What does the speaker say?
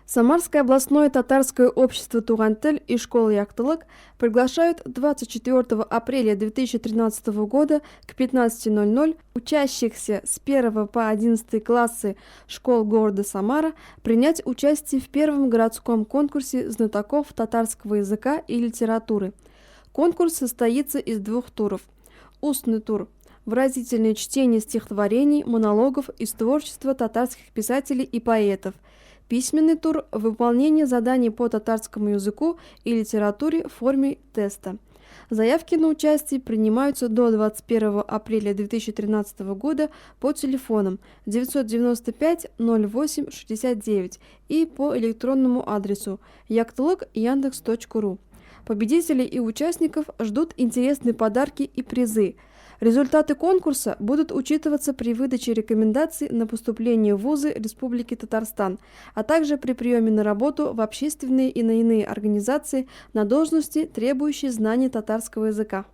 Самарское областное татарское общество «Тугантель» и школа «Яктылык» приглашают 24 апреля 2013 года к 15:00 учащихся с 1 по 11 классы школ города Самара принять участие в первом городском конкурсе знатоков татарского языка и литературы. Конкурс состоится из двух туров. Устный тур – выразительное чтение стихотворений, монологов из творчества татарских писателей и поэтов. Письменный тур – выполнение заданий по татарскому языку и литературе в форме теста. Заявки на участие принимаются до 21 апреля 2013 года по телефонам 995 08 69 и по электронному адресу yaktılık@yandex.ru. Победителей и участников ждут интересные подарки и призы. Результаты конкурса будут учитываться при выдаче рекомендаций на поступление в вузы Республики Татарстан, а также при приеме на работу в общественные и на иные организации на должности, требующие знания татарского языка.